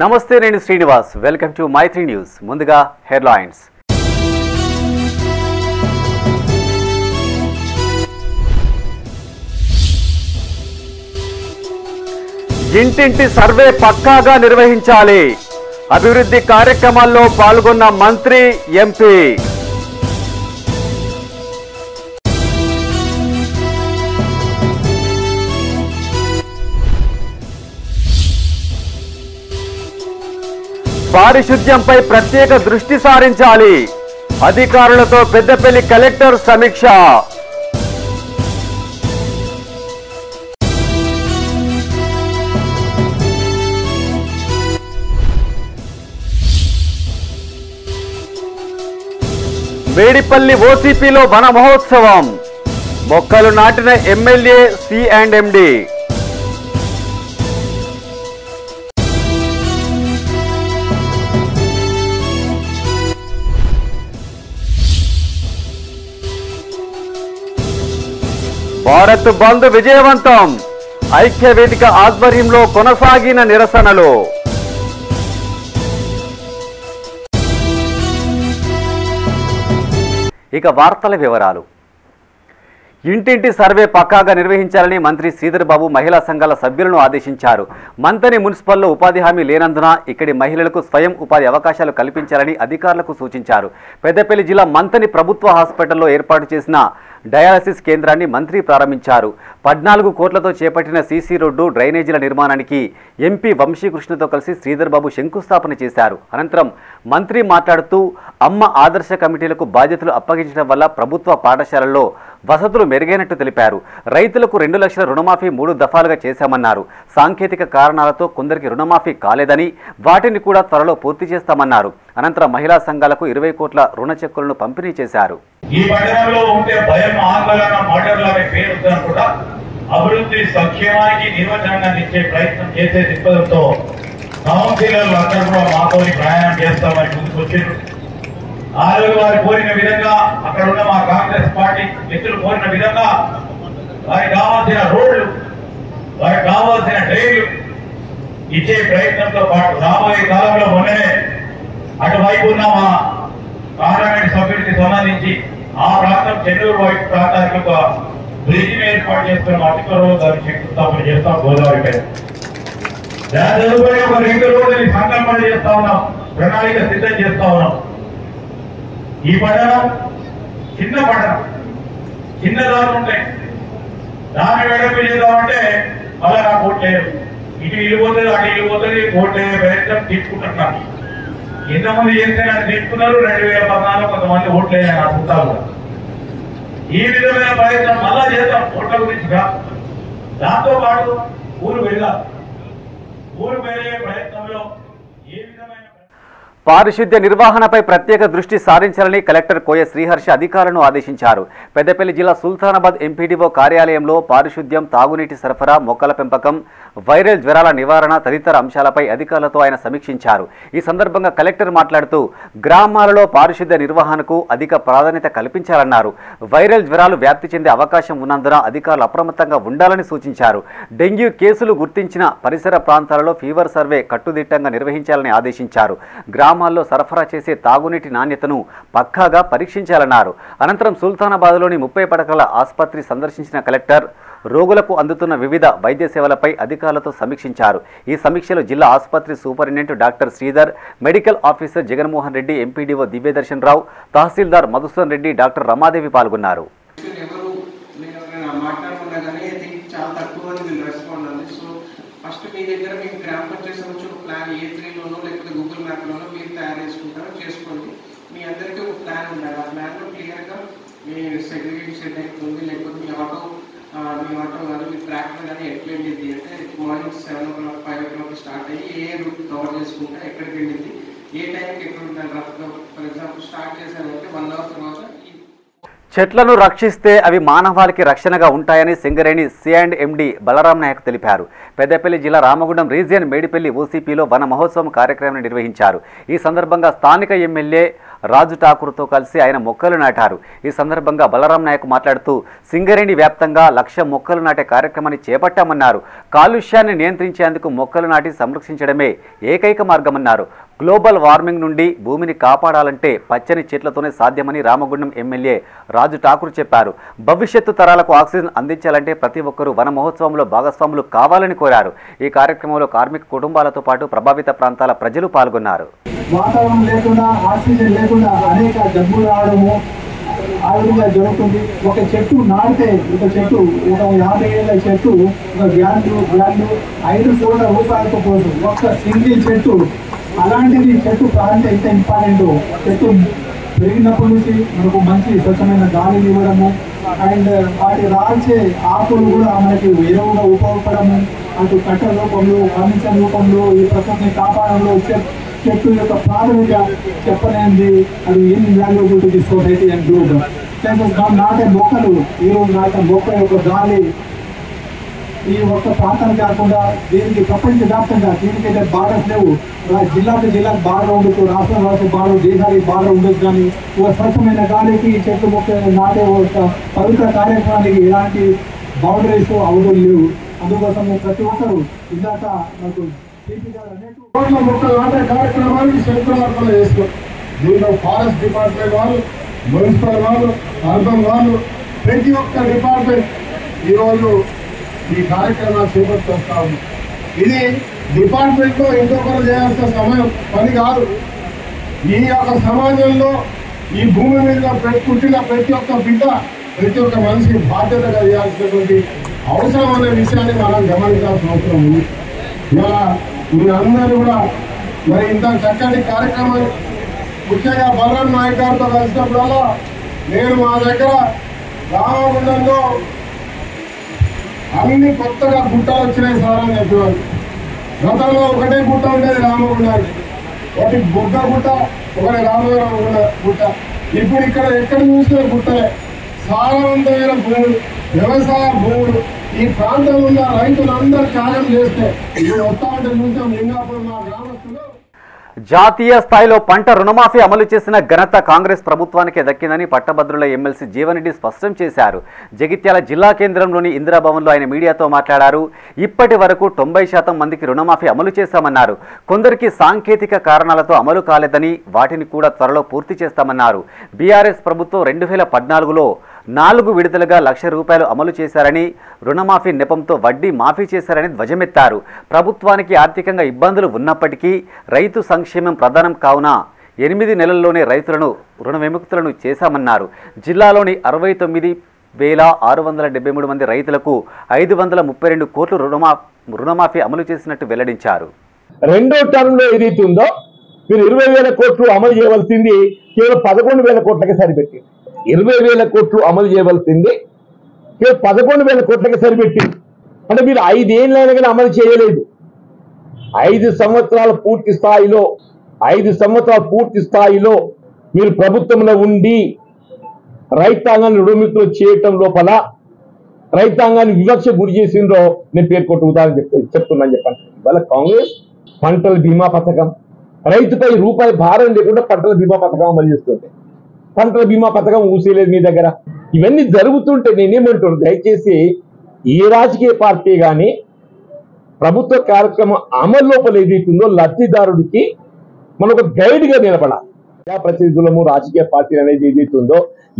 నమస్తే, నేను Srinivas. Welcome to Maitri news. ముందుగా హెడ్లైన్స్. ఇంటింటి సర్వే పక్కాగా నిర్వహించాలి. అభివృద్ధి కార్యక్రమాల్లో పాల్గొన్న మంత్రి, ఎంపీ. పారిశుద్ధ్యంపై ప్రత్యేక దృష్టి సారించాలి. అధికారులతో పెద్దపల్లి కలెక్టర్ సమీక్ష. మేడిపల్లి ఓసీపీలో వన మహోత్సవం. మొక్కలు నాటిన ఎమ్మెల్యే, సి&ఎండి. భారత్ బంద్ విజయవంతం. ఐక్య వేదిక ఆధ్వర్యంలో కొనసాగిన నిరసనలు. ఇక వార్తల వివరాలు. ఇంటింటి సర్వే పక్కాగా నిర్వహించాలని మంత్రి శ్రీధర్ బాబు మహిళా సంఘాల సభ్యులను ఆదేశించారు. మంతని మున్సిపల్లో ఉపాధి హామీ లేనందున ఇక్కడి మహిళలకు స్వయం ఉపాధి అవకాశాలు కల్పించాలని అధికారులకు సూచించారు. పెద్దపల్లి జిల్లా మంతని ప్రభుత్వ హాస్పిటల్లో ఏర్పాటు చేసిన డయాలసిస్ కేంద్రాన్ని మంత్రి ప్రారంభించారు. 14 కోట్లతో చేపట్టిన సీసీ రోడ్డు, డ్రైనేజీల నిర్మాణానికి ఎంపీ వంశీకృష్ణతో కలిసి శ్రీధర్ బాబు శంకుస్థాపన చేశారు. అనంతరం మంత్రి మాట్లాడుతూ అమ్మ ఆదర్శ కమిటీలకు బాధ్యతలు అప్పగించడం వల్ల ప్రభుత్వ పాఠశాలల్లో వసతులు మెరుగైనట్టు తెలిపారు. రైతులకు 2 లక్షల రుణమాఫీ 3 దఫాలుగా చేశామన్నారు. సాంకేతిక కారణాలతో కొందరికి రుణమాఫీ కాలేదని, వాటిని కూడా త్వరలో పూర్తి చేస్తామన్నారు. అనంతరం మహిళా సంఘాలకు 20 కోట్ల రుణ చెక్కులను పంపిణీ చేశారు. ఈ పట్టణంలో ఉండే భయం, ఆందోళన, మర్డర్లు అనే పేరుతో కూడా అభివృద్ధి సంక్షేమానికి నిర్వచనంగా ఇచ్చే ప్రయత్నం చేసే దృక్పథంతో కౌన్సిలర్లు అందరూ కూడా మాతో ప్రయాణం చేస్తామని ముందుకొచ్చారు. ఆ రోజు వారు కోరిన విధంగా, అక్కడ ఉన్న మా కాంగ్రెస్ పార్టీ మిత్రులు కోరిన విధంగా వారికి కావాల్సిన రోడ్లు, వారికి కావాల్సిన డ్రైన్లు ఇచ్చే ప్రయత్నంతో పాటు రాబోయే కాలంలో మొన్ననే అటువైపు ఉన్న మా పార్లమెంట్ సభ్యుడికి సంబంధించి ఆ ప్రాంతం చెన్నూరు వైపు ప్రాంతానికి ఒక బ్రిడ్జ్ ఏర్పాటు చేసుకున్న అధికారులు దాన్ని శంకుస్థాపన చేస్తాం. గోదావరి పైన దాని తదుపరి ఒక 2 రోజులు సంకల్పన చేస్తా ఉన్నాం, ప్రణాళిక సిద్ధం చేస్తా ఉన్నాం. ఈ పట్టణం చిన్న పట్టణం, చిన్న దారులు ఉంటాయి. దాన్ని వెడల్పు చేద్దామంటే మళ్ళా నాకు ఓట్లేదు, ఇటు వెళ్ళిపోతుంది, అటు వెళ్ళిపోతుంది, ఓట్లే ప్రయత్నం తీసుకుంటున్నాను. ఎంతమంది చేస్తే నన్ను తీసుకున్నారు. 2014 కొంతమంది ఓట్లేదు అని అనుకుంటారు. ఈ విధమైన ప్రయత్నం మళ్ళా చేద్దాం. ఓట్ల గురించి దాంతో పాటు ఊరు వెళ్ళాలి. ఊరు వెళ్ళే ప్రయత్నంలో ఏ విధమైన పారిశుద్ధ్య నిర్వహణపై ప్రత్యేక దృష్టి సారించాలని కలెక్టర్ కోయ శ్రీహర్ష అధికారులను ఆదేశించారు. పెద్దపల్లి జిల్లా సుల్తానాబాద్ ఎంపీడీఓ కార్యాలయంలో పారిశుద్ధ్యం, తాగునీటి సరఫరా, మొక్కల పెంపకం, వైరల్ జ్వరాల నివారణ తదితర అంశాలపై అధికారులతో ఆయన సమీక్షించారు. ఈ సందర్భంగా కలెక్టర్ మాట్లాడుతూ గ్రామాలలో పారిశుద్ధ్య నిర్వహణకు అధిక ప్రాధాన్యత కల్పించాలన్నారు. వైరల్ జ్వరాలు వ్యాప్తి చెందే అవకాశం ఉన్నందున అధికారులు అప్రమత్తంగా ఉండాలని సూచించారు. డెంగ్యూ కేసులు గుర్తించిన పరిసర ప్రాంతాలలో ఫీవర్ సర్వే కట్టుదిట్టంగా నిర్వహించాలని ఆదేశించారు. గ్రామాల్లో సరఫరా చేసే తాగునీటి నాణ్యతను పక్కాగా పరీక్షించాలన్నారు. అనంతరం సుల్తానాబాద్లోని 30 పడకల ఆసుపత్రి సందర్శించిన కలెక్టర్ రోగులకు అందుతున్న వివిధ వైద్య సేవలపై అధికారులతో సమీక్షించారు. ఈ సమీక్షలో జిల్లా ఆసుపత్రి superintendent doctor Sridhar, medical officer Jaganmohan Reddy, MPDO Divyadarshan Rao, tehsildar Madhusudan Reddy, doctor Ramadevi పాల్గొన్నారు. ఫస్ట్ మీ దగ్గర మీకు గ్రామ పంచాయతీ సంబంధించి ఒక ప్లాన్ A3లోనో లేకపోతే గూగుల్ మ్యాప్లోనో మీరు తయారు చేసుకుంటారో చేసుకోండి. మీ అందరికీ ఒక ప్లాన్ ఉండాలి. ఆ ప్లాన్లో క్లియర్గా మీ సెగ్రిగేషన్ సెట్ అవుతుంది, లేకపోతే మీ ఆటో కానీ మీ ట్రాక్టర్ కానీ ఎట్లా వెళ్ళింది అంటే మార్నింగ్ 7 o'clock 5 o'clock స్టార్ట్ అయ్యి ఏ రూట్ కవర్ చేసుకుంటే ఎక్కడికి వెళ్ళింది, ఏ టైంకి ఎక్కడ ఉంటాను రఫ్గా. ఫర్ ఎగ్జాంపుల్ స్టార్ట్ చేశానంటే 1 hour తర్వాత చెట్లను రక్షిస్తే అవి మానవాళికి రక్షణగా ఉంటాయని సింగరేణి సి&ఎండి బలరాం నాయక్ తెలిపారు. పెద్దపల్లి జిల్లా రామగుండం రీజియన్ మేడిపల్లి ఓసీపీలో వన మహోత్సవం కార్యక్రమాన్ని నిర్వహించారు. ఈ సందర్భంగా స్థానిక ఎమ్మెల్యే రాజు ఠాకూర్తో కలిసి ఆయన మొక్కలు నాటారు. ఈ సందర్భంగా బలరాం నాయక్ మాట్లాడుతూ సింగరేణి వ్యాప్తంగా 1,00,000 మొక్కలు నాటే కార్యక్రమాన్ని చేపట్టామన్నారు. కాలుష్యాన్ని నియంత్రించేందుకు మొక్కలు నాటి సంరక్షించడమే ఏకైక మార్గమన్నారు. గ్లోబల్ వార్మింగ్ నుండి భూమిని కాపాడాలంటే పచ్చని చెట్లతోనే సాధ్యమని రామగుండం ఎమ్మెల్యే రాజు ఠాకూర్ చెప్పారు. భవిష్యత్తు తరాలకు ఆక్సిజన్ అందించాలంటే ప్రతి ఒక్కరూ వన మహోత్సవంలో భాగస్వాములు కావాలని కోరారు. ఈ కార్యక్రమంలో కార్మిక కుటుంబాలతో పాటు ప్రభావిత ప్రాంతాల ప్రజలు పాల్గొన్నారు. వాతావరణం లేకుండా ఆక్సిజన్ లేకుండా అనేక జబ్బులు రావడము ఆ విధంగా జరుగుతుంది. ఒక చెట్టు నాటితే ఒక 50 ఏళ్ళ చెట్టు ఒక గ్రాండ్లు 5 కోట్ల రూపాయలతో పోదు. ఒక్క సింగిల్ చెట్టు అలాంటిది చెట్టు ప్రాంతం ఎంత ఇంపార్టెంట్. చెట్టు పెరిగినప్పటి నుంచి మనకు మంచి స్వచ్ఛమైన గాలిని ఇవ్వడము అండ్ వాటి రాల్చే ఆకులు కూడా మనకి ఎరువుగా ఉపయోగపడము. అటు కట్ట రూపంలో ఫర్నిచర్ రూపంలో ఈ ప్రకృతిని కాపాడంలో చెట్టు యొక్క ప్రాథమిక చెప్పలేనిది. అది ఎన్ని valuable to the society and global. నాటే మొక్కలు ఈరోజు నాటే మొక్క యొక్క గాలి ఈ ఒక్క ప్రాంతానికి కాకుండా దీనికి ప్రపంచవ్యాప్తంగా దీనికైతే బార్డర్స్ లేవు. జిల్లాకు బార్డర్ ఉండొచ్చు, రాష్ట్రం బార్డర్, దేశానికి బార్డర్ ఉండొచ్చు. కానీ ఒక స్వచ్ఛమైన గాలికి చెట్టు మొక్క నాటే ఒక పవిత్ర కార్యక్రమానికి ఎలాంటి బౌండరీస్ అవసరం లేవు. అందుకోసం ప్రతి ఒక్కరు ఇందాక మనకు కోట్ల మొక్కలు నాటే కార్యక్రమానికి శంకురార్పణ చేస్తాం. దీంట్లో ఫారెస్ట్ డిపార్ట్మెంట్ వాళ్ళు, మున్సిపల్ వాళ్ళు, అర్బన్ వాళ్ళు, ప్రతి ఒక్క డిపార్ట్మెంట్ ఈరోజు ఈ కార్యక్రమాలు చేపట్టుకొస్తా ఉంది. ఇది డిపార్ట్మెంట్లో ఇంకొకరు చేయాల్సిన పని కాదు. ఈ యొక్క సమాజంలో ఈ భూమి మీద పుట్టిన ప్రతి ఒక్క బిడ్డ, ప్రతి ఒక్క మనిషి బాధ్యతగా చేయాల్సినటువంటి అవసరం అనే విషయాన్ని మనం గమనించాల్సిన అవసరం ఉంది. ఇలా మీరందరూ కూడా మరి ఇంత చక్కటి కార్యక్రమాన్ని ముఖ్యంగా బలరాం నాయక్ గారితో కలిసినప్పుడల్లా నేను మా దగ్గర రామగుండంలో అన్ని కొత్తగా గుట్టలు వచ్చినాయి సార్ అని చెప్పేవాళ్ళు. గతంలో ఒకటే గుట్ట ఉండేది రామగుండానికి, ఒకటి బొగ్గ గుట్ట, ఒకటి రామగుండ గుట్ట. ఇప్పుడు ఇక్కడ ఎక్కడ చూసిన గుట్టలే, సారవంతమైన భూములు, వ్యవసాయ భూములు. ఈ ప్రాంతంలో ఉన్న రైతులందరూ త్యాగం చేస్తే ఇప్పుడు వస్తా ఉంటే చూసాం లింగాపురం మా గ్రామస్తులు. జాతీయ స్థాయిలో పంట రుణమాఫీ అమలు చేసిన ఘనత కాంగ్రెస్ ప్రభుత్వానికే దక్కిందని పట్టభద్రుల ఎమ్మెల్సీ జీవన్రెడ్డి స్పష్టం చేశారు. జగిత్యాల జిల్లా కేంద్రంలోని ఇందిరాభవన్లో ఆయన మీడియాతో మాట్లాడారు. ఇప్పటి వరకు 90% మందికి రుణమాఫీ అమలు చేశామన్నారు. కొందరికి సాంకేతిక కారణాలతో అమలు కాలేదని, వాటిని కూడా త్వరలో పూర్తి చేస్తామన్నారు. బీఆర్ఎస్ ప్రభుత్వం 2014లో 4 విడతలుగా ₹1,00,000 అమలు చేశారని, రుణమాఫీ నెపంతో వడ్డీ మాఫీ చేశారని ధ్వజమెత్తారు. ప్రభుత్వానికి ఆర్థికంగా ఇబ్బందులు ఉన్నప్పటికీ రైతు సంక్షేమం ప్రధానం కావున 8 నెలల్లోనే రైతులను రుణ విముక్తులను చేశామన్నారు. జిల్లాలోని 69,673 మంది రైతులకు 532 కోట్లు రుణమాఫీ అమలు చేసినట్టు వెల్లడించారు. రెండో టర్మ్లో ఏదైతే ఉందో మీరు 20,000 కోట్లు అమలు చేయవలసింది కేవలం 11,000 కోట్లకి సరిపెట్టి, 20,000 కోట్లు అమలు చేయవలసింది కేవలం 11,000 కోట్లకి సరిపెట్టి. అంటే మీరు 5 ఏళ్ళైనా కానీ అమలు చేయలేదు. 5 సంవత్సరాల పూర్తి స్థాయిలో మీరు ప్రభుత్వంలో ఉండి రైతాంగాన్ని రుణముక్తులు చేయటం లోపల రైతాంగాన్ని వివక్ష గురి చేసిందో నేను పేర్కొంటూ ఉదాహరణ చెప్తున్నాను చెప్పండి. ఇవాళ కాంగ్రెస్ పంటల బీమా పథకం, రైతుపై రూపాయి భారం లేకుండా పంటల బీమా పథకం అమలు చేస్తుంది. పంటల బీమా పథకం ఊసేలేదు మీ దగ్గర. ఇవన్నీ జరుగుతుంటే నేనేమంటున్నాను, దయచేసి ఏ రాజకీయ పార్టీ కానీ ప్రభుత్వ కార్యక్రమం అమలు లోపల ఏదైతుందో లబ్ధిదారుడికి మనకు గైడ్గా నిలబడాలి. ప్రతినిధులము రాజకీయ పార్టీలు అనేది ఏదైతుందో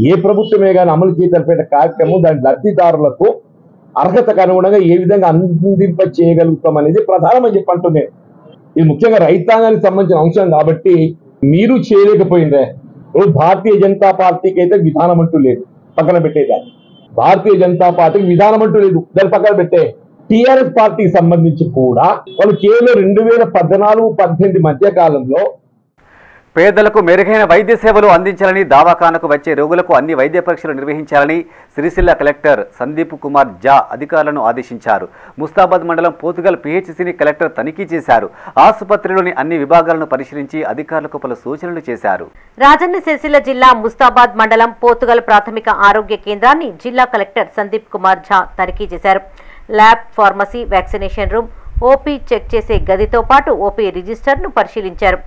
ఏ ప్రభుత్వమే కానీ అమలు చేయగలిపేట కార్యక్రమం దాని లబ్ధిదారులకు అర్హతకు అనుగుణంగా ఏ విధంగా అందింప చేయగలుగుతాం అనేది ప్రధానమని చెప్పంటున్నాను. ఇది ముఖ్యంగా రైతాంగానికి సంబంధించిన అంశం కాబట్టి మీరు చేయలేకపోయిందే. భారతీయ జనతా పార్టీకి అయితే విధానం అంటూ లేదు, పక్కన పెట్టేదాన్ని. భారతీయ జనతా పార్టీకి విధానం అంటూ లేదు, దాన్ని పక్కన పెట్టే. టీఆర్ఎస్ పార్టీకి సంబంధించి కూడా వాళ్ళు కేవలం 2014-18 మధ్య కాలంలో పేదలకు మెరుగైన వైద్య సేవలు అందించాలని, దవాఖానకు వచ్చే రోగులకు అన్ని వైద్య పరీక్షలు నిర్వహించాలని సిరిసిల్ల కలెక్టర్ సందీప్ కుమార్ ఝా అధికారులను ఆదేశించారు. ముస్తాబాద్ మండలం పోతుగల్ పిహెచ్సిని కలెక్టర్ తనిఖీ చేశారు. ఆసుపత్రిలోని అన్ని విభాగాలను పరిశీలించి అధికారులకు పలు సూచనలు చేశారు. రాజన్న సిరిసిల్ల జిల్లా ముస్తాబాద్ మండలం పోతుగల్ ప్రాథమిక ఆరోగ్య కేంద్రాన్ని జిల్లా కలెక్టర్ సందీప్ కుమార్ ఝా తనిఖీ చేశారు. Lab, pharmacy, vaccination room, OP check చేసే గదితో పాటు ఓపీ రిజిస్టర్ను పరిశీలించారు.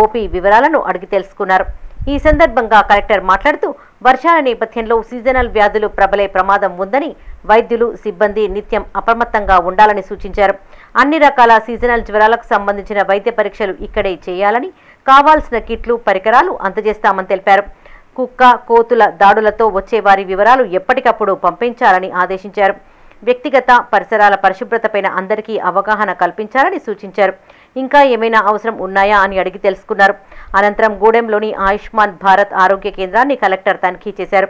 ఓపీ వివరాలను అడిగి తెలుసుకున్నారు. ఈ సందర్భంగా కలెక్టర్ మాట్లాడుతూ వర్షాల నేపథ్యంలో సీజనల్ వ్యాధులు ప్రబలే ప్రమాదం ఉందని వైద్యులు సిబ్బంది నిత్యం అప్రమత్తంగా ఉండాలని సూచించారు. అన్ని రకాల సీజనల్ జ్వరాలకు సంబంధించిన వైద్య పరీక్షలు ఇక్కడే చేయాలని, కావాల్సిన కిట్లు పరికరాలు అందజేస్తామని తెలిపారు. కుక్క కోతుల దాడులతో వచ్చే వారి వివరాలు ఎప్పటికప్పుడు పంపించాలని ఆదేశించారు. వ్యక్తిగత పరిసరాల పరిశుభ్రతపైన అందరికీ అవగాహన కల్పించాలని సూచించారు. ఇంకా ఏమైనా అవసరం ఉన్నాయా అని అడిగి తెలుసుకున్నారు. అనంతరం గూడెంలోని ఆయుష్మాన్ భారత్ ఆరోగ్య కేంద్రాన్ని కలెక్టర్ తనిఖీ చేశారు.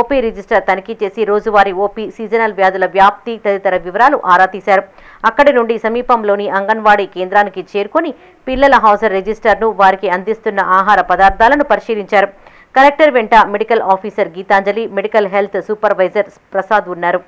ఓపీ రిజిస్టర్ తనిఖీ చేసి రోజువారీ ఓపీ, సీజనల్ వ్యాధుల వ్యాప్తి తదితర వివరాలు ఆరా తీశారు. అక్కడి నుండి సమీపంలోని అంగన్వాడీ కేంద్రానికి చేరుకొని పిల్లల హౌజర్ రిజిస్టర్ను, వారికి అందిస్తున్న ఆహార పదార్థాలను పరిశీలించారు. కలెక్టర్ వెంట medical officer Geetanjali, medical health supervisor Prasad ఉన్నారు.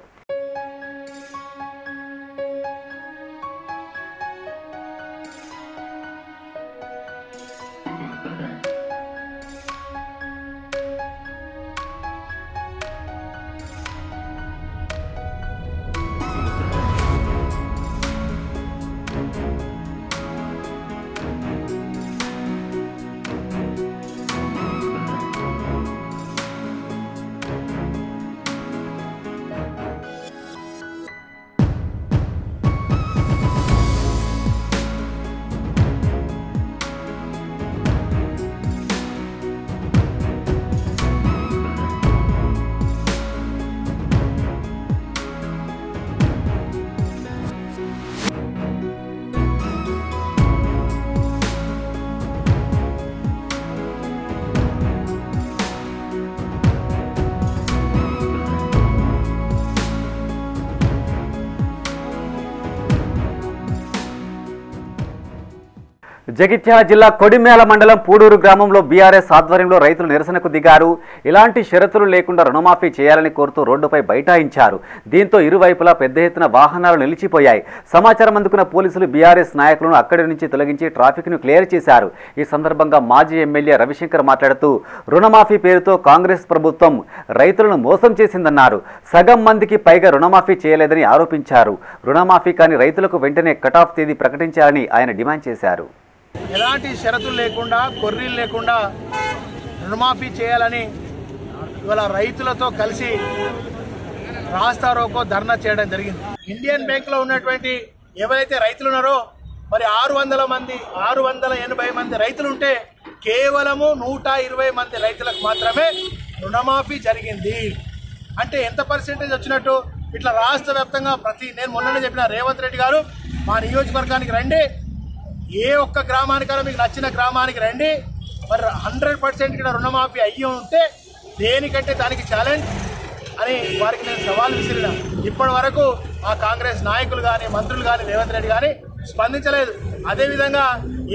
జగిత్యాల జిల్లా కొడిమేల మండలం పూడూరు గ్రామంలో బీఆర్ఎస్ ఆధ్వర్యంలో రైతులు నిరసనకు దిగారు. ఇలాంటి షరతులు లేకుండా రుణమాఫీ చేయాలని కోరుతూ రోడ్డుపై బైఠాయించారు. దీంతో ఇరువైపులా పెద్ద ఎత్తున వాహనాలు నిలిచిపోయాయి. సమాచారం అందుకున్న పోలీసులు బీఆర్ఎస్ నాయకులను అక్కడి నుంచి తొలగించి ట్రాఫిక్ను క్లియర్ చేశారు. ఈ సందర్భంగా మాజీ ఎమ్మెల్యే రవిశంకర్ మాట్లాడుతూ రుణమాఫీ పేరుతో కాంగ్రెస్ ప్రభుత్వం రైతులను మోసం చేసిందన్నారు. సగం మందికి పైగా రుణమాఫీ చేయలేదని ఆరోపించారు. రుణమాఫీ కాని రైతులకు వెంటనే కటాఫ్ తేదీ ప్రకటించాలని ఆయన డిమాండ్ చేశారు. ఎలాంటి షరతులు లేకుండా, కొర్రీలు లేకుండా రుణమాఫీ చేయాలని ఇవాళ రైతులతో కలిసి రాస్తారోకో ధర్నా చేయడం జరిగింది. ఇండియన్ బ్యాంక్లో ఉన్నటువంటి ఎవరైతే రైతులు ఉన్నారో మరి 680 మంది రైతులు ఉంటే కేవలము 120 మంది రైతులకు మాత్రమే రుణమాఫీ జరిగింది. అంటే ఎంత పర్సెంటేజ్ వచ్చినట్టు? ఇట్లా రాష్ట్ర వ్యాప్తంగా నేను మొన్ననే చెప్పిన రేవంత్ రెడ్డి గారు మా నియోజకవర్గానికి రండి, ఏ ఒక్క గ్రామానికైనా మీకు నచ్చిన గ్రామానికి రండి, మరి 100% ఇక్కడ రుణమాఫీ అయ్యి ఉంటే దేనికంటే దానికి ఛాలెంజ్ అని వారికి నేను సవాల్ విసిరిన. ఇప్పటి వరకు ఆ కాంగ్రెస్ నాయకులు కానీ, మంత్రులు కానీ, రేవంత్ రెడ్డి కానీ స్పందించలేదు. అదేవిధంగా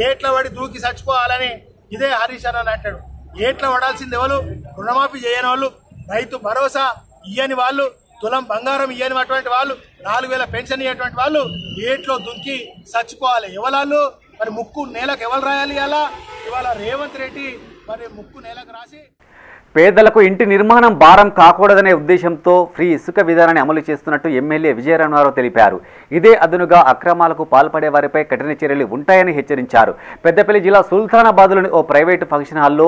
ఏట్ల పడి దూకి చచ్చిపోవాలని ఇదే హరీష్ అని అంటాడు. ఏట్ల పడాల్సింది ఎవరు? రుణమాఫీ చేయని వాళ్ళు, రైతు భరోసా ఇయ్యని వాళ్ళు, తులం బంగారం ఇయ్యనిటువంటి వాళ్ళు, 4000 పెన్షన్ ఇయ్యేటువంటి వాళ్ళు ఏట్లో దుంకి చచ్చిపోవాలి. ఎవరు మరి ముక్కు నేలకు ఎవరు రాయాలి? అలా ఇవాళ రేవంత్ రెడ్డి మరి ముక్కు నేలకు రాసి పేదలకు ఇంటి నిర్మాణం భారం కాకూడదనే ఉద్దేశంతో ఫ్రీ ఇసుక విధానాన్ని అమలు చేస్తున్నట్టు ఎమ్మెల్యే విజయరామారావు తెలిపారు. ఇదే అదునుగా అక్రమాలకు పాల్పడే వారిపై కఠిన చర్యలు ఉంటాయని హెచ్చరించారు. పెద్దపల్లి జిల్లా సుల్తానాబాద్లోని ఓ ప్రైవేటు ఫంక్షన్ హాల్లో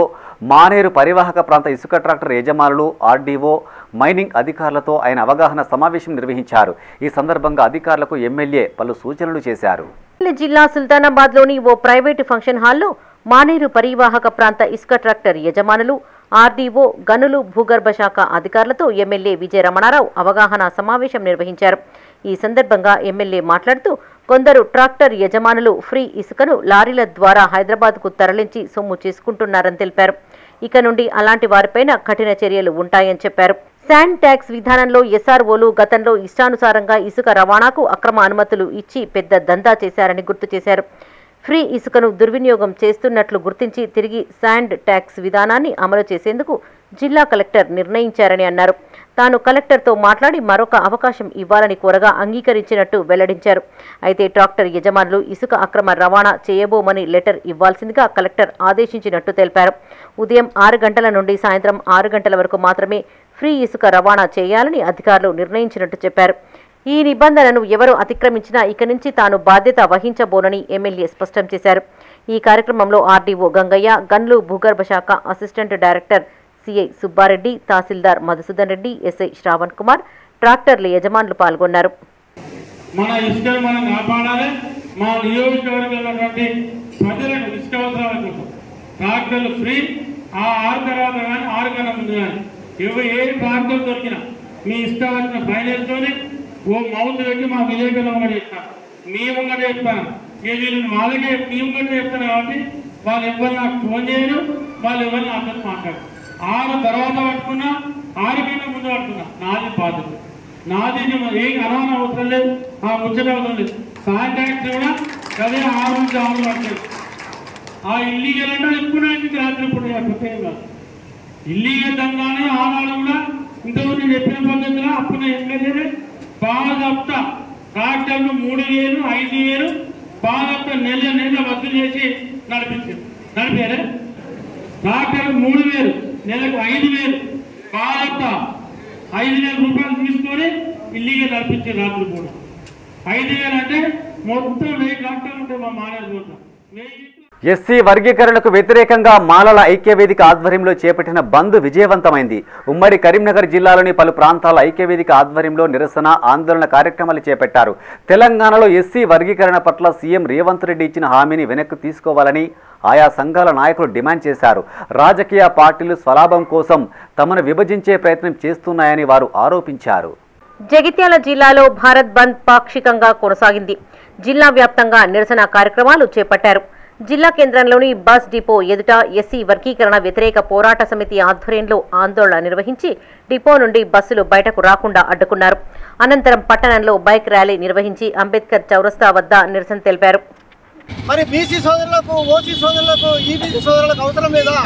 మానేరు పరివాహక ప్రాంత ఇసుక ట్రాక్టర్ యజమానులు, ఆర్డీఓ, మైనింగ్ అధికారులతో ఆయన అవగాహన సమావేశం నిర్వహించారు. ఈ సందర్భంగా అధికారులకు ఎమ్మెల్యే పలు సూచనలు చేశారు. జిల్లా సుల్తానాబాద్లోని ఓ ప్రైవేటు ఫంక్షన్ హాల్లో మానేరు పరివాహక ప్రాంత ఇసుక ట్రాక్టర్ యజమానులు, ఆర్డీఓ, గనులు, భూగర్భ శాఖ అధికారులతో ఎమ్మెల్యే విజయరమణారావు అవగాహన సమావేశం నిర్వహించారు. ఈ సందర్భంగా ఎమ్మెల్యే మాట్లాడుతూ కొందరు ట్రాక్టర్ యజమానులు ఫ్రీ ఇసుకను లారీల ద్వారా హైదరాబాద్కు తరలించి సొమ్ము చేసుకుంటున్నారని తెలిపారు. ఇక నుండి అలాంటి వారిపైన కఠిన చర్యలు ఉంటాయని చెప్పారు. శాండ్ ట్యాక్స్ విధానంలో ఎస్ఆర్ఓలు గతంలో ఇష్టానుసారంగా ఇసుక రవాణాకు అక్రమ అనుమతులు ఇచ్చి పెద్ద దందా చేశారని గుర్తు చేశారు. ఫ్రీ ఇసుకను దుర్వినియోగం చేస్తున్నట్లు గుర్తించి తిరిగి శాండ్ ట్యాక్స్ విధానాన్ని అమలు చేసేందుకు జిల్లా కలెక్టర్ నిర్ణయించారని అన్నారు. తాను కలెక్టర్తో మాట్లాడి మరొక అవకాశం ఇవ్వాలని కోరగా అంగీకరించినట్టు వెల్లడించారు. అయితే ట్రాక్టర్ యజమానులు ఇసుక అక్రమ రవాణా చేయబోమని లెటర్ ఇవ్వాల్సిందిగా కలెక్టర్ ఆదేశించినట్టు తెలిపారు. ఉదయం 6 గంటల నుండి సాయంత్రం 6 గంటల వరకు మాత్రమే ఫ్రీ ఇసుక రవాణా చేయాలని అధికారులు నిర్ణయించినట్టు చెప్పారు. ఈ నిబంధనను ఎవరు అతిక్రమించినా ఇక నుంచి తాను బాధ్యత వహించబోనని ఎమ్మెల్యే స్పష్టం చేశారు. ఈ కార్యక్రమంలో ఆర్డీఓ గంగయ్య, గన్లు భూగర్భ శాఖ అసిస్టెంట్ డైరెక్టర్ సిఐ సుబ్బారెడ్డి, తహసీల్దార్ మధుసూదన్ రెడ్డి, ఎస్ఐ శ్రావణ్ కుమార్, ట్రాక్టర్ల యజమానులు పాల్గొన్నారు. మన ఇసుకను మనం కాపాడాలి. మా నియోజకవర్గంలో ప్రజలకు ఇసుక అవసరాల కోసం ట్రాక్టర్లు ఫ్రీ. ఆ 6 తర్వాత కానీ 6 కన్నా ముందు కానీ ఏ ట్రాక్టర్ దొరికినా మీ ఇష్టం వచ్చిన ఫైల్ వేసుకొని ఓ మౌత్ పెట్టి మా విలేకరులు ముంగట చెప్తాను, మీ ముంగట చెప్తాను, వీళ్ళు వాళ్ళకే మీ ముంగట చెప్తాను. కాబట్టి వాళ్ళు ఎవరు నాకు ఫోన్ చేయరు, వాళ్ళు ఎవరు నాతో మాట్లాడరు. 6 తర్వాత పట్టుకున్నా 6 కన్నా ముందు పట్టుకున్నా నాది బాధ్యత. నాది ఏం అనవసరం అవసరం లేదు, ఆ ముచ్చట అవసరం లేదు. కాంట్రాక్ట్ కూడా అదే 6 నుంచి 6 పట్టలేదు. ఆ ఇల్లీగల్ అంటే ఎక్కువ రాత్రి పూట ప్రత్యేకం కాదు. ఇల్లీగల్ దంగానే ఆనాడు కూడా ఇంతకుముందు చెప్పిన పద్ధతిలో అప్పుడు ఎమ్మెల్యేనే బాగా తప్ప ట్రాక్టర్లు 3,000, 5,000 బాగా నెల వసూలు చేసి నడిపారే. ట్రాక్టర్లు 3,000, నెలకు 5,000 బాగా 5,000 రూపాయలు తీసుకొని ఇల్లీగల్ నడిపించారు. రాత్రి పూట 5,000 అంటే మొత్తం 1000 ట్రాక్టర్లు ఉంటాయి మా మానేరు. ఎస్సీ వర్గీకరణకు వ్యతిరేకంగా మాలల ఐక్యవేదిక ఆధ్వర్యంలో చేపట్టిన బంద్ విజయవంతమైంది. ఉమ్మడి కరీంనగర్ జిల్లాలోని పలు ప్రాంతాల ఐక్యవేదిక ఆధ్వర్యంలో నిరసన, ఆందోళన కార్యక్రమాలు చేపట్టారు. తెలంగాణలో ఎస్సీ వర్గీకరణ పట్ల సీఎం రేవంత్ రెడ్డి ఇచ్చిన హామీని వెనక్కి తీసుకోవాలని ఆయా సంఘాల నాయకులు డిమాండ్ చేశారు. రాజకీయ పార్టీలు స్వలాభం కోసం తమను విభజించే ప్రయత్నం చేస్తున్నాయని వారు ఆరోపించారు. జగిత్యాల జిల్లాలో భారత్ బంద్ పాక్షికంగా కొనసాగింది. జిల్లా వ్యాప్తంగా నిరసన కార్యక్రమాలు చేపట్టారు. జిల్లా కేంద్రంలోని బస్ డిపో ఎదుట ఎస్సీ వర్గీకరణ వ్యతిరేక పోరాట సమితి ఆధ్వర్యంలో ఆందోళన నిర్వహించి డిపో నుండి బస్సులు బయటకు రాకుండా అడ్డుకున్నారు. అనంతరం పట్టణంలో బైక్ ర్యాలీ నిర్వహించి అంబేద్కర్ చౌరస్తా వద్ద నిరసన తెలిపారు. మరి బీసీ సోదరులకు, ఓసీ సోదరులకు, ఈబీసీ సోదరులకు అవసరం లేదా?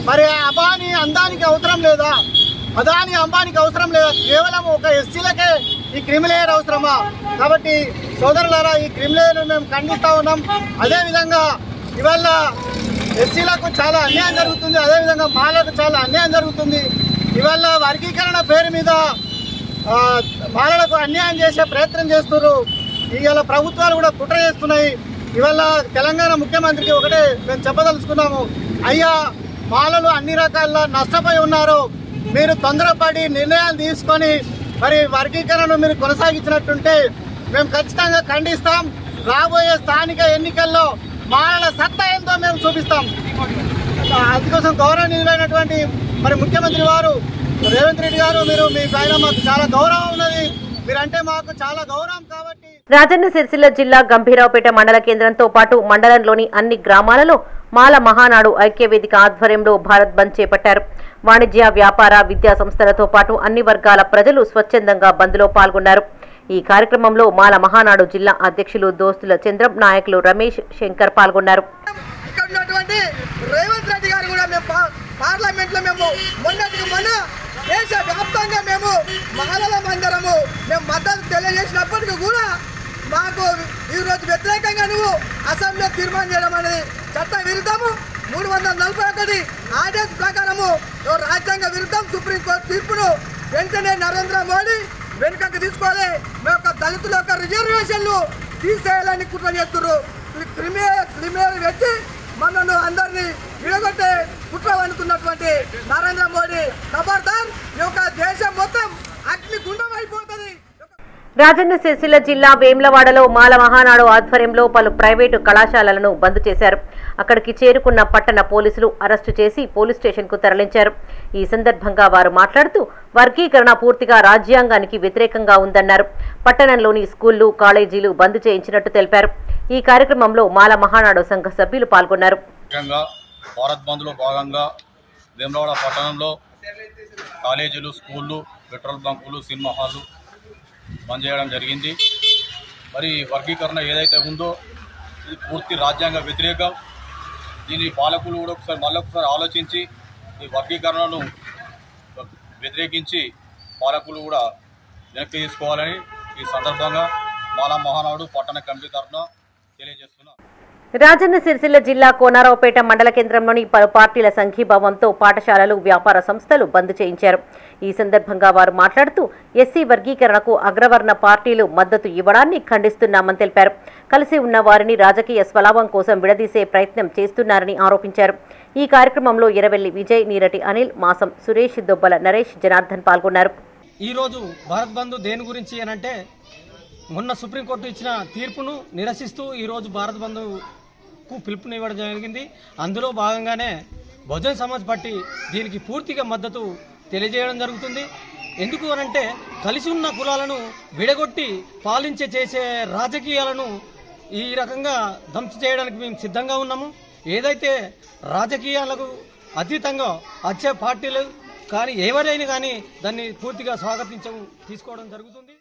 మరి అబాని అందానికి అవసరం లేదా? అదాని అంబానికి అవసరం లేదా? కేవలం ఒక ఎస్సీలకే ఈ క్రిమిలేయర్ అవసరమా? కాబట్టి సోదరులారా, ఈ క్రిమిలేయర్ మేము ఖండిస్తా ఉన్నాం. అదేవిధంగా ఇవాళ ఎస్సీలకు చాలా అన్యాయం జరుగుతుంది, అదేవిధంగా మాలకు చాలా అన్యాయం జరుగుతుంది. ఇవాళ వర్గీకరణ పేరు మీద మాలకు అన్యాయం చేసే ప్రయత్నం చేస్తున్నారు. ఇవాళ ప్రభుత్వాలు కూడా కుట్ర చేస్తున్నాయి. ఇవాళ తెలంగాణ ముఖ్యమంత్రికి ఒకటే మేము చెప్పదలుచుకున్నాము, అయ్యా మాలలు అన్ని రకాల నష్టపోయి ఉన్నారు. మీరు తొందరపడి నిర్ణయాలు తీసుకొని మరి వర్గీకరణను మీరు కొనసాగించినట్టుంటే మేము ఖచ్చితంగా ఖండిస్తాం. రాబోయే స్థానిక ఎన్నికల్లో మాలల సత్తా ఎంతో మేము చూపిస్తాం. అందుకోసం గౌరవనీయులైనటువంటి మరి ముఖ్యమంత్రి వారు రేవంత్ రెడ్డి గారు, మీరు మీ పైన మాకు చాలా గౌరవం ఉన్నది, మీరంటే మాకు చాలా గౌరవం. కాబట్టి రాజన్న సిరిసిల్ల జిల్లా గంభీరావుపేట మండల కేంద్రంతో పాటు మండలంలోని అన్ని గ్రామాలలో మాల మహానాడు ఐక్యవేదిక ఆధ్వర్యంలో భారత్ బంద్ చేపట్టారు. వాణిజ్య, వ్యాపార, విద్యా సంస్థలతో పాటు అన్ని వర్గాల ప్రజలు స్వచ్ఛందంగా బంద్లో పాల్గొన్నారు. ఈ కార్యక్రమంలో మాల మహానాడు జిల్లా అధ్యక్షులు దోస్తుల చంద్రం, నాయకులు రమేష్, శంకర్ పాల్గొన్నారు. ఇక్కడ ఉన్నటువంటి రేవంత్ రెడ్డి గారు కూడా మేము పార్లమెంట్ లో మేము మొన్నటికి మొన్న దేశ వ్యాప్తంగా మేము మాలలమందరము మేము మద్దతు తెలియజేసినప్పటికీ కూడా మాకు ఈరోజు వ్యతిరేకంగా నువ్వు అసెంబ్లీలో తీర్మానం చేయడం అనేది చట్ట విరుద్ధము. 341 ఆర్డినెన్స్ ప్రకారము రాజ్యాంగ విరుద్ధం. సుప్రీంకోర్టు తీర్పును వెంటనే నరేంద్ర మోడీ వెనుకకు తీసుకోవాలి. మీ యొక్క దళితుల యొక్క రిజర్వేషన్లు తీసేయాలని కుట్ర చేస్తున్నారు. క్రిమినల్ వ్యక్తి మనను అందరినీ విడగొట్టే కుట్ర అనుకున్నటువంటి నరేంద్ర మోడీ ఖబర్దార్, ఈ యొక్క దేశం మొత్తం అగ్ని గుండం అయిపోతుంది. రాజన్న సిరిసిల్ల జిల్లా వేమ్లవాడలో మాల మహానాడు ఆధ్వర్యంలో పలు ప్రైవేటు కళాశాలలను బంద్ చేశారు. అక్కడికి చేరుకున్న పట్టణ పోలీసులు అరెస్టు చేసి పోలీస్ స్టేషన్కు తరలించారు. ఈ సందర్భంగా వారు మాట్లాడుతూ వర్గీకరణ పూర్తిగా రాజ్యాంగానికి వ్యతిరేకంగా ఉందన్నారు. పట్టణంలోని స్కూళ్లు, కాలేజీలు బంద్ చేయించినట్టు తెలిపారు. ఈ కార్యక్రమంలో మాల మహానాడు సంఘ సభ్యులు పాల్గొన్నారు. భారత్ బంద్ లో భాగంగా వేములవాడ పట్టణంలో కాలేజీలు, స్కూళ్లు, పెట్రోల్ బంకులు, సినిమా హాళ్లు బంద్ చేయడం జరిగింది. మరి వర్గీకరణ ఏదైతే ఉందో ఇది పూర్తి రాజ్యాంగ వ్యతిరేకం. దీని పాలకులు కూడా మళ్ళొకసారి ఆలోచించి ఈ వర్గీకరణను వ్యతిరేకించి పాలకులు కూడా వెనక్కి తీసుకోవాలని ఈ సందర్భంగా మాల మహానాడు పట్టణ కమిటీ తరఫున తెలియజేస్తున్నా. రాజన్న సిరిసిల్ల జిల్లా కోనరావుపేట మండల కేంద్రంలోని పలు పార్టీల సంఘీభావంతో పాఠశాలలు వ్యాపార సంస్థలు బంద్ చేయించారు. ఈ సందర్భంగా వారు మాట్లాడుతూ ఎస్సీ వర్గీకరణకు అగ్రవర్ణ పార్టీలు మద్దతు ఇవ్వడాన్ని ఖండిస్తున్నామని తెలిపారు. కలిసి ఉన్న వారిని రాజకీయ స్వలాభం కోసం విడదీసే ప్రయత్నం చేస్తున్నారని ఆరోపించారు. ఈ కార్యక్రమంలో ఎరవెల్లి విజయ్, నీరటి అనిల్, మాసం సురేష్, దొబ్బల నరేష్, జనార్దన్ పాల్గొన్నారు. ఈ రోజు భారత్ బంద్ దేని గురించి అనంటే మొన్న సుప్రీంకోర్టు ఇచ్చిన తీర్పును నిరసిస్తూ ఈ రోజు భారత్ బంద్ పిలుపునివ్వడం జరిగింది. అందులో భాగంగానే బహుజన్ సమాజ్ పార్టీ దీనికి పూర్తిగా మద్దతు తెలియజేయడం జరుగుతుంది. ఎందుకు అనంటే కలిసి ఉన్న కులాలను విడగొట్టి చేసే రాజకీయాలను ఈ రకంగా ధ్వంసం చేయడానికి మేము సిద్ధంగా ఉన్నాము. ఏదైతే రాజకీయాలకు అతీతంగా వచ్చే పార్టీలు కానీ ఎవరైనా కానీ దాన్ని పూర్తిగా తీసుకోవడం జరుగుతుంది.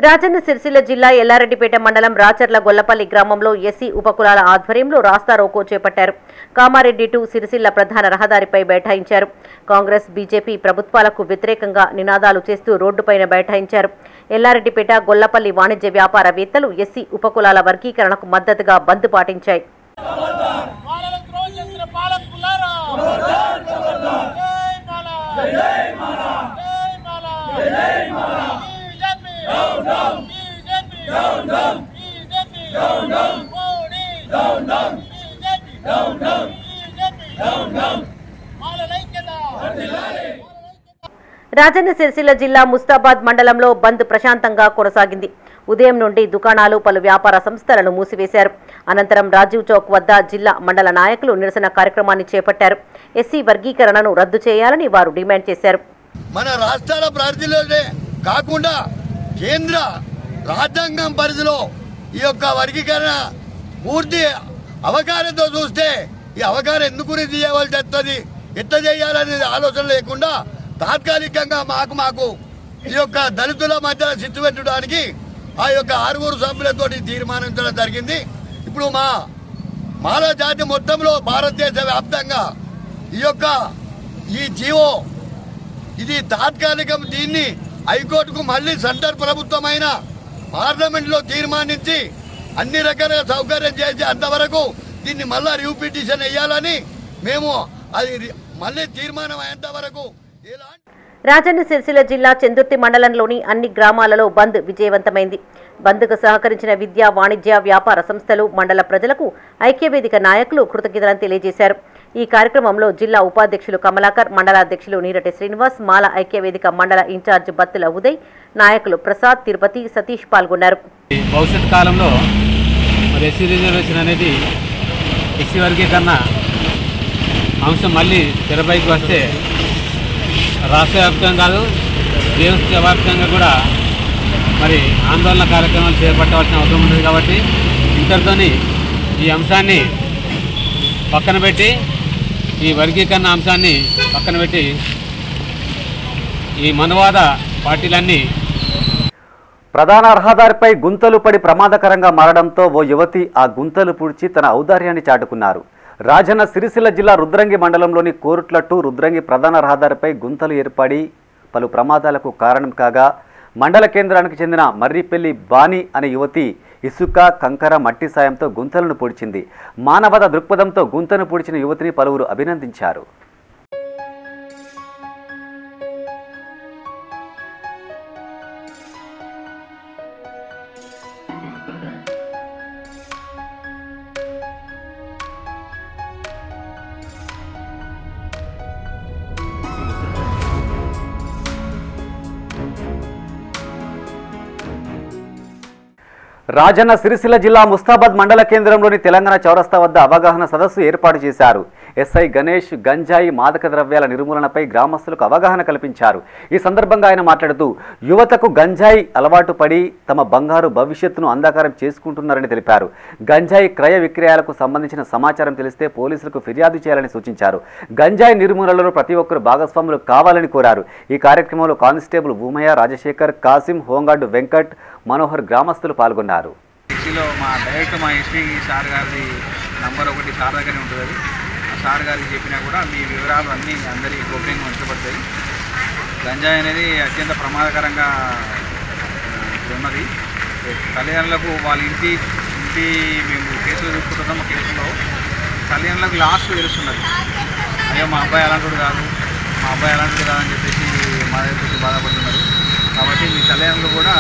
రాజన్న సిరిసిల్ల జిల్లా ఎల్లారెడ్డిపేట మండలం రాచర్ల గొల్లపల్లి గ్రామంలో ఎస్సీ ఉపకులాల ఆధ్వర్యంలో రాస్తా రోకో చేపట్టారు. కామారెడ్డి టు సిరిసిల్ల ప్రధాన రహదారిపై బైఠాయించారు. కాంగ్రెస్, బీజేపీ ప్రభుత్వాలకు వ్యతిరేకంగా నినాదాలు చేస్తూ రోడ్డుపైన బైఠాయించారు. ఎల్లారెడ్డిపేట, గొల్లపల్లి వాణిజ్య వ్యాపారవేత్తలు ఎస్సీ ఉపకులాల వర్గీకరణకు మద్దతుగా బంద్ పాటించాయి. రాజన్న సిరిసిల్ల జిల్లా ముస్తాబాద్ మండలంలో బంద్ ప్రశాంతంగా కొనసాగింది. ఉదయం నుండి దుకాణాలు, పలు వ్యాపార సంస్థలను మూసివేశారు. అనంతరం రాజీవ్ చౌక్ వద్ద జిల్లా మండల నాయకులు నిరసన కార్యక్రమాన్ని చేపట్టారు. ఎస్సీ వర్గీకరణను రద్దు చేయాలని వారు డిమాండ్ చేశారు. మన రాష్ట్రాల పరిధిలోనే కాకుండా కేంద్ర రాజ్యాంగం పరిధిలో ఈ యొక్క వర్గీకరణ పూర్తి అవగాహనతో చూస్తే ఈ అవగాహన ఎందుకు చేయవలసి వస్తుంది, ఎట్లా చేయాలనే ఆలోచన లేకుండా తాత్కాలికంగా మాకు ఈ యొక్క దళితుల మధ్య చిచ్చు పెట్టడానికి ఆ యొక్క 6 సభ్యులతో తీర్మానించడం జరిగింది. ఇప్పుడు మాల జాతి మొత్తంలో భారతదేశ వ్యాప్తంగా ఈ జీవో ఇది తాత్కాలికం. దీన్ని హైకోర్టుకు మళ్ళీ సెంటర్ ప్రభుత్వమైన పార్లమెంట్ లో తీర్మానించి అన్ని రకాల సౌకర్యం చేసి అంతవరకు దీన్ని మళ్ళా రివ్యూ పిటిషన్ వేయాలని మేము అది మళ్ళీ తీర్మానం అయ్యేంత వరకు. రాజన్న సిరిసిల్ల జిల్లా చందుర్తి మండలంలోని అన్ని గ్రామాలలో బంద్ విజయవంతమైంది. బంద్కు సహకరించిన విద్యా, వాణిజ్య, వ్యాపార సంస్థలు, మండల ప్రజలకు ఐక్యవేదిక నాయకులు కృతజ్ఞతలు తెలియజేశారు. ఈ కార్యక్రమంలో జిల్లా ఉపాధ్యక్షులు కమలాకర్, మండలాధ్యక్షులు నీరటి శ్రీనివాస్, మాల ఐక్యవేదిక మండల ఇన్ఛార్జ్ బత్తుల ఉదయ్, నాయకులు ప్రసాద్, తిరుపతి, సతీష్ పాల్గొన్నారు. భవిష్యత్ కాలంలో ఎస్సీ రిజర్వేషన్ అనేది ఎస్సీ వర్గీకరణ అంశం మళ్ళీ తెరపైకి వస్తే రాష్ట్ర వ్యాప్తంగా కాదు దేశవ్యాప్తంగా కూడా మరి ఆందోళన కార్యక్రమాలు చేపట్టవలసిన అవసరం ఉంటుంది. కాబట్టి ఇంతటితోని ఈ అంశాన్ని పక్కన పెట్టి, ఈ వర్గీకరణ అంశాన్ని పక్కన పెట్టి ఈ మనవాద పార్టీలన్నీ ప్రధాన రహదారిపై గుంతలు పడి ప్రమాదకరంగా మారడంతో ఓ యువతి ఆ గుంతలు పూడ్చి తన ఔదార్యాన్ని చాటుకున్నారు. రాజన్న సిరిసిల్ల జిల్లా రుద్రంగి మండలంలోని కోరుట్ల టు రుద్రంగి ప్రధాన రహదారిపై గుంతలు ఏర్పడి పలు ప్రమాదాలకు కారణం కాగా మండల కేంద్రానికి చెందిన మర్రిపెల్లి బాని అనే యువతి ఇసుక, కంకర, మట్టి సాయంతో గుంతలను పూడ్చింది. మానవతా దృక్పథంతో గుంతను పూడ్చిన యువతిని పలువురు అభినందించారు. రాజన్న సిరిసిల్ల జిల్లా ముస్తాబాద్ మండల కేంద్రంలోని తెలంగాణ చౌరస్తా వద్ద అవగాహన సదస్సు ఏర్పాటు చేశారు. ఎస్ఐ గణేష్ గంజాయి, మాదక ద్రవ్యాల నిర్మూలనపై గ్రామస్తులకు అవగాహన కల్పించారు. ఈ సందర్భంగా ఆయన మాట్లాడుతూ యువతకు గంజాయి అలవాటు పడి తమ బంగారు భవిష్యత్తును అంధకారం చేసుకుంటున్నారని తెలిపారు. గంజాయి క్రయ విక్రయాలకు సంబంధించిన సమాచారం తెలిస్తే పోలీసులకు ఫిర్యాదు చేయాలని సూచించారు. గంజాయి నిర్మూలనలో ప్రతి ఒక్కరు భాగస్వాములు కావాలని కోరారు. ఈ కార్యక్రమంలో కానిస్టేబుల్ భూమయ్య, రాజశేఖర్, కాసిం, హోంగార్డు వెంకట్, మనోహర్ గ్రామస్తులు పాల్గొన్నారు. మా డైరెక్ట్ మా ఎస్పీ సార్ గారి నంబర్ 1 సార్ దగ్గరే ఉంటుంది. ఆ సార్ గారికి చెప్పినా కూడా మీ వివరాలు అన్నీ అందరికీ గోప్యంగా ఉంచబడతాయి. గంజాయి అనేది అత్యంత ప్రమాదకరంగా ఉన్నది. తల్లిదండ్రులకు వాళ్ళ ఇంటి చెప్పి మేము కేసులు చూసుకుంటున్నాం. మా కేసులో తల్లిదండ్రులకు లాస్ట్ తెలుస్తున్నది, అయ్యో మా అబ్బాయి అలాంటి కాదు, మా అబ్బాయి అలాంటిది కాదని చెప్పేసి మా దగ్గర బాధపడుతున్నారు. కాబట్టి మీ తల్లిదండ్రులు కూడా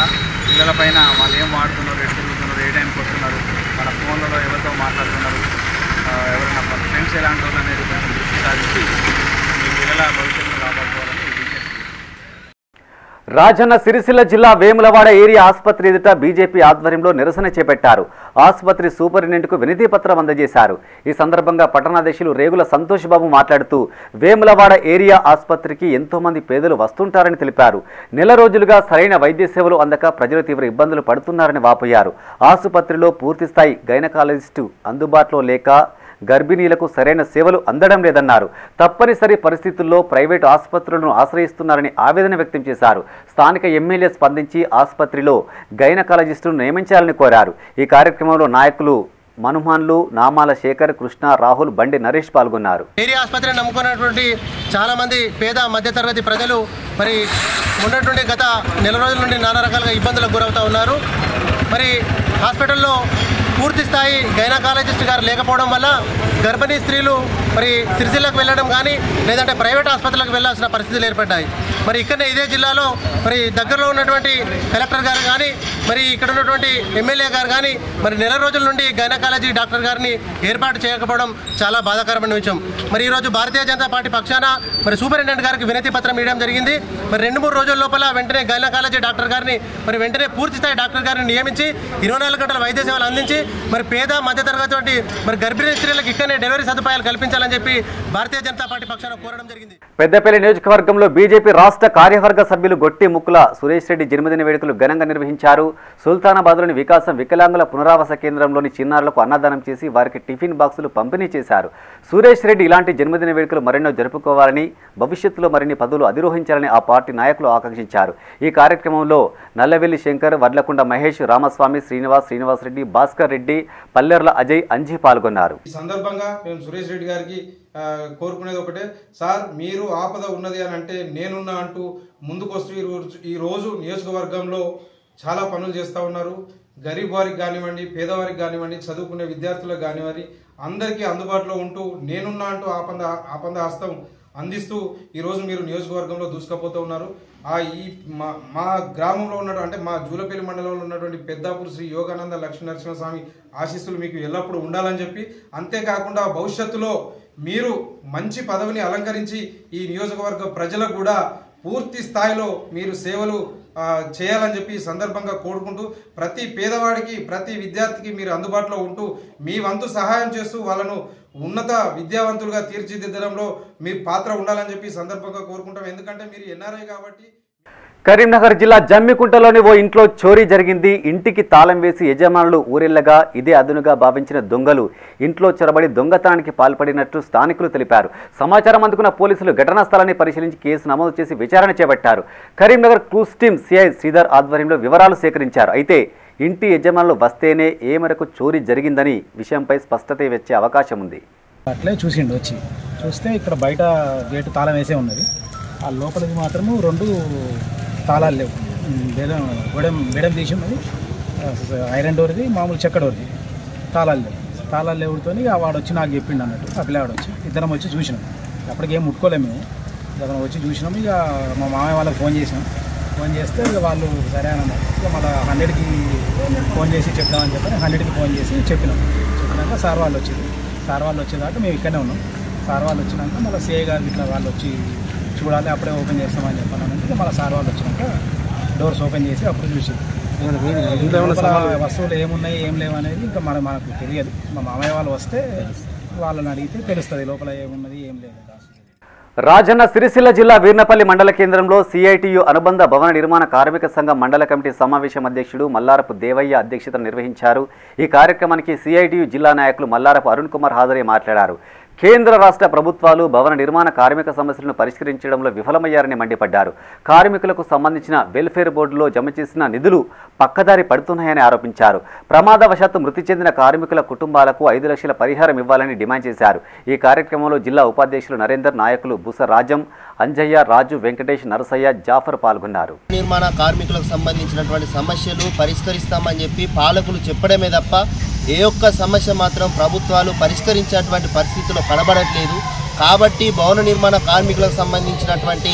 పిల్లలపైన వాళ్ళు ఏం వాడుతున్నారు, ఎటు తిరుగుతున్నారు, ఏ టైంకి వస్తున్నారు, వాళ్ళ ఫోన్లలో ఎవరితో మాట్లాడుతున్నారు, ఎవరైనా ఫ్రెండ్స్ ఎలాంటి వాళ్ళు అనేది కొంచెం దృష్టి సాధించి మీ పిల్లల భవిష్యత్తును కాపాడుకోవాలని విజ్ఞప్తి. రాజన్న సిరిసిల్ల జిల్లా వేములవాడ ఏరియా ఆసుపత్రి ఎదుట బీజేపీ ఆధ్వర్యంలో నిరసన చేపట్టారు. ఆసుపత్రి సూపరింటెండెంట్కు వినతి పత్రం అందజేశారు. ఈ సందర్భంగా పట్టణాధ్యక్షులు రేగుల సంతోష్ బాబు మాట్లాడుతూ వేములవాడ ఏరియా ఆసుపత్రికి ఎంతో మంది పేదలు వస్తుంటారని తెలిపారు. నెల రోజులుగా సరైన వైద్య సేవలు అందక ప్రజలు తీవ్ర ఇబ్బందులు పడుతున్నారని వాపోయారు. ఆసుపత్రిలో పూర్తిస్థాయి గైనకాలజిస్టు అందుబాటులో లేక గర్భిణీలకు సరైన సేవలు అందడం లేదన్నారు. తప్పనిసరి పరిస్థితుల్లో ప్రైవేటు ఆసుపత్రులను ఆశ్రయిస్తున్నారని ఆవేదన వ్యక్తం చేశారు. స్థానిక ఎమ్మెల్యే స్పందించి ఆసుపత్రిలో గైనకాలజిస్టును నియమించాలని కోరారు. ఈ కార్యక్రమంలో నాయకులు మనుమాన్లు, నామాల శేఖర్, కృష్ణ, రాహుల్, బండి నరేష్ పాల్గొన్నారు. ఏరియా ఆసుపత్రిని నమ్ముకున్నటువంటి చాలామంది పేద మధ్యతరగతి ప్రజలు మరి ఉన్నటువంటి గత నెల రోజుల నుండి నానా రకాలుగా ఇబ్బందులకు గురవుతూ ఉన్నారు. మరి హాస్పిటల్లో పూర్తి స్థాయి గైనకాలజిస్ట్ గారు లేకపోవడం వల్ల గర్భిణీ స్త్రీలు మరి సిరిసిల్లకు వెళ్ళడం కానీ లేదంటే ప్రైవేట్ ఆసుపత్రులకు వెళ్ళాల్సిన పరిస్థితులు ఏర్పడ్డాయి. మరి ఇక్కడనే ఇదే జిల్లాలో మరి దగ్గరలో ఉన్నటువంటి కలెక్టర్ గారు కానీ మరి ఇక్కడ ఉన్నటువంటి ఎమ్మెల్యే గారు కానీ మరి నెల రోజుల నుండి గైనకాలజీ డాక్టర్ గారిని ఏర్పాటు చేయకపోవడం చాలా బాధాకరమైన విషయం. మరి ఈరోజు భారతీయ జనతా పార్టీ పక్షాన మరి సూపరింటెండెంట్ గారికి వినతి పత్రం ఇవ్వడం జరిగింది. మరి 2-3 రోజుల లోపల వెంటనే గైనకాలజీ డాక్టర్ గారిని మరి వెంటనే పూర్తి స్థాయి డాక్టర్ గారిని నియమించి 24 గంటల వైద్య సేవలు అందించి మరి పేద మధ్యతరగతి మరి గర్భిణీ స్త్రీలకు ఇక్కడనే డెలివరీ సదుపాయాలు కల్పించాలని చెప్పి భారతీయ జనతా పార్టీ పక్షాన కోరడం జరిగింది. పెద్దపల్లి నియోజకవర్గంలో బీజేపీ రాష్ట్ర కార్యవర్గ సభ్యులు గొట్టి ముక్కుల సురేష్ రెడ్డి జన్మదిన వేడుకలు ఘనంగా నిర్వహించారు. సుల్తానాబాద్లోని వికాసం వికలాంగుల పునరావాస కేంద్రంలోని చిన్నారులకు అన్నదానం చేసి వారికి టిఫిన్ బాక్సులు పంపిణీ చేశారు. సురేష్ రెడ్డి ఇలాంటి జన్మదిన వేడుకలు మరెన్నో జరుపుకోవాలని, భవిష్యత్తులో మరిన్ని పదవులు అధిరోహించాలని ఆ పార్టీ నాయకులు ఆకాంక్షించారు. ఈ కార్యక్రమంలో నల్లవెల్లి శంకర్, వడ్లకుండ మహేష్, రామస్వామి, శ్రీనివాస్ రెడ్డి, భాస్కర్ రెడ్డి, పల్లెర్ల అజయ్, అంజీ పాల్గొన్నారు. ఈ సందర్భంగా మేము సురేష్ రెడ్డి గారికి కోరుకునేది ఒకటే, సార్ మీరు ఆపద ఉన్నది అని అంటే నేనున్నా అంటూ ముందుకొస్తూ ఈరోజు నియోజకవర్గంలో చాలా పనులు చేస్తూ ఉన్నారు. గరీబ్ వారికి కానివ్వండి, పేదవారికి కానివ్వండి, చదువుకునే విద్యార్థులకు కానివ్వండి, అందరికీ అందుబాటులో ఉంటూ నేనున్నా అంటూ ఆపద హస్తం అందిస్తూ ఈరోజు మీరు నియోజకవర్గంలో దూసుకుపోతూ ఉన్నారు. మా గ్రామంలో అంటే మా జూలపల్లి మండలంలో ఉన్నటువంటి పెద్దాపూర్ శ్రీ యోగానంద లక్ష్మీ నరసింహస్వామి ఆశీస్సులు మీకు ఎల్లప్పుడూ ఉండాలని చెప్పి, అంతేకాకుండా భవిష్యత్తులో మీరు మంచి పదవిని అలంకరించి ఈ నియోజకవర్గ ప్రజలకు కూడా పూర్తి స్థాయిలో మీరు సేవలు చేయాలని చెప్పి సందర్భంగా కోరుకుంటూ ప్రతి పేదవాడికి, ప్రతి విద్యార్థికి మీరు అందుబాటులో ఉంటూ మీ వంతు సహాయం చేస్తూ వాళ్ళను ఉన్నత విద్యావంతులుగా తీర్చిదిద్దడంలో మీ పాత్ర ఉండాలని చెప్పి సందర్భంగా కోరుకుంటాం. ఎందుకంటే మీరు ఎన్ఆర్ఐ కాబట్టి. కరీంనగర్ జిల్లా జమ్మికుంటలోని ఓ ఇంట్లో చోరీ జరిగింది. ఇంటికి తాళం వేసి యజమానులు ఊరెళ్లగా ఇదే అదునుగా భావించిన దొంగలు ఇంట్లో చొరబడి దొంగతనానికి పాల్పడినట్టు స్థానికులు తెలిపారు. సమాచారం అందుకున్న పోలీసులు ఘటనా స్థలాన్ని పరిశీలించి కేసు నమోదు చేసి విచారణ చేపట్టారు. Karimnagar clues team CI Sridhar ఆధ్వర్యంలో వివరాలు సేకరించారు. అయితే ఇంటి యజమానులు వస్తేనే ఏ మేరకు చోరీ జరిగిందని విషయంపై స్పష్టత వచ్చే అవకాశం ఉంది. అట్లే చూసిండు, వచ్చి చూస్తే ఇక్కడ బయట గేటు తాళం వేసే ఉన్నది. ఆ లోపలికి మాత్రము 2 తాళాలు లేవు. బేడం తీసి ఉన్నది, ఐరన్ డోర్ది, మామూలు చెక్క డోర్ది. తాళాలు లేవుతో వాడు వచ్చి నాకు చెప్పిండు అన్నట్టు. ఆ పిల్లవాడు వచ్చి ఇద్దరం వచ్చి చూసినాం. అప్పటికేం ముట్టుకోలేము మేము. ఇద్దరం వచ్చి చూసినాము. ఇక మా మామయ్య వాళ్ళకి ఫోన్ చేస్తే ఇక వాళ్ళు సరే అన్నారు. ఇక మళ్ళీ 100కి ఫోన్ చేసి చెప్తామని చెప్పని 100కి ఫోన్ చేసి చెప్పినాక సార్ వాళ్ళు వచ్చేదాకా మేము ఇక్కడనే ఉన్నాం. సార్ వాళ్ళు వచ్చినాక మళ్ళీ సిఐ గారు ఇట్లా వాళ్ళు వచ్చి చూడాలి, అప్పుడే ఓపెన్ చేస్తామని చెప్పానంటే మళ్ళీ సార్ వాళ్ళు వచ్చినాక డోర్స్ ఓపెన్ చేసి అప్పుడు చూసి వస్తువులు ఏమున్నాయి ఏం లేవు అనేది ఇంకా మనకు తెలియదు. మా మామయ్య వాళ్ళు వస్తే వాళ్ళని అడిగితే తెలుస్తుంది లోపల ఏమున్నది ఏం లేదు. రాజన్న సిరిసిల్ల జిల్లా వీర్నపల్లి మండల కేంద్రంలో సిఐటియు అనుబంధ భవన నిర్మాణ కార్మిక సంఘం మండల కమిటీ సమావేశం అధ్యక్షుడు మల్లారపు దేవయ్య అధ్యక్షతన నిర్వహించారు. ఈ కార్యక్రమానికి సిఐటియు జిల్లా నాయకులు మల్లారపు అరుణ్ కుమార్ హాజరై మాట్లాడారు. కేంద్ర రాష్ట్ర ప్రభుత్వాలు భవన నిర్మాణ కార్మిక సమస్యలను పరిష్కరించడంలో విఫలమయ్యారని మండిపడ్డారు. కార్మికులకు సంబంధించిన వెల్ఫేర్ బోర్డులో జమ చేసిన నిధులు పక్కదారి పడుతున్నాయని ఆరోపించారు. ప్రమాదవశాత్తు మృతి చెందిన కార్మికుల కుటుంబాలకు 5 లక్షల పరిహారం ఇవ్వాలని డిమాండ్ చేశారు. ఈ కార్యక్రమంలో జిల్లా ఉపాధ్యక్షులు నరేందర్, నాయకులు బుస రాజం, అంజయ్య, రాజు, వెంకటేష్, నరసయ్య, జాఫర్ పాల్గొన్నారు. నిర్మాణ కార్మికులకు సంబంధించినటువంటి సమస్యలు పరిష్కరిస్తామని చెప్పి పాలకులు చెప్పడమే తప్ప ఏ ఒక్క సమస్య మాత్రం ప్రభుత్వాలు పరిష్కరించేటువంటి పరిస్థితుల్లో కనబడట్లేదు. కాబట్టి భవన నిర్మాణ కార్మికులకు సంబంధించినటువంటి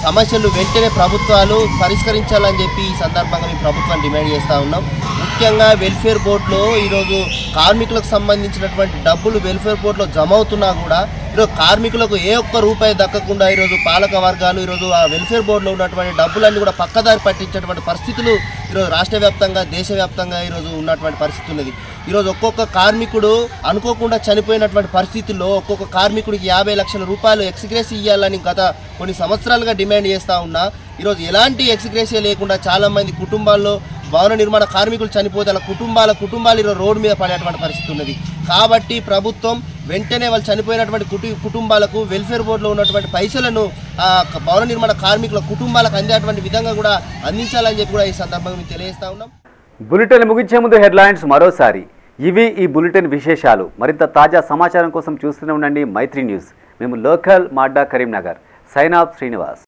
సమస్యలు వెంటనే ప్రభుత్వాలు పరిష్కరించాలని చెప్పి ఈ సందర్భంగా మేము ప్రభుత్వాన్ని డిమాండ్ చేస్తూ ఉన్నాం. ముఖ్యంగా వెల్ఫేర్ బోర్డులో ఈరోజు కార్మికులకు సంబంధించినటువంటి డబ్బులు వెల్ఫేర్ బోర్డులో జమ అవుతున్నా కూడా ఈరోజు కార్మికులకు ఏ ఒక్క రూపాయి దక్కకుండా ఈరోజు పాలక వర్గాలు ఈరోజు ఆ వెల్ఫేర్ బోర్డులో ఉన్నటువంటి డబ్బులన్నీ కూడా పక్కదారి పట్టించేటువంటి పరిస్థితులు ఈరోజు రాష్ట్ర వ్యాప్తంగా దేశవ్యాప్తంగా ఈరోజు ఉన్నటువంటి పరిస్థితి ఉన్నది. ఈరోజు ఒక్కొక్క కార్మికుడు అనుకోకుండా చనిపోయినటువంటి పరిస్థితుల్లో ఒక్కొక్క కార్మికుడికి 50 లక్షల రూపాయలు ఎక్స్గ్రేస్ ఇవ్వాలని గత కొన్ని సంవత్సరాలుగా డిమాండ్ చేస్తూ ఉన్నా ఈరోజు ఎలాంటి ఎక్స్గ్రేసియా లేకుండా చాలామంది కుటుంబాల్లో భవన నిర్మాణ కార్మికులు చనిపోతే అలా కుటుంబాలు ఈరోజు రోడ్డు మీద పడేటువంటి పరిస్థితి ఉన్నది. కాబట్టి ప్రభుత్వం వెంటనే వాళ్ళు చనిపోయినటువంటి కుటుంబాలకు వెల్ఫేర్ బోర్డులో ఉన్నటువంటి పైసలను భవన నిర్మాణ కార్మికుల కుటుంబాలకు అందేటువంటి విధంగా కూడా అందించాలని చెప్పి కూడా ఈ సందర్భంగా మేము తెలియజేస్తా ఉన్నాం. బులెటిన్ ముగించే ముందు హెడ్లైన్స్ మరోసారి. ఇవి ఈ బులెటిన్ విశేషాలు. మరింత తాజా సమాచారం కోసం చూస్తూనే ఉండండి మైత్రి న్యూస్. మేము లోకల్ మాడ్డా కరీంనగర్. Sign off Srinivas.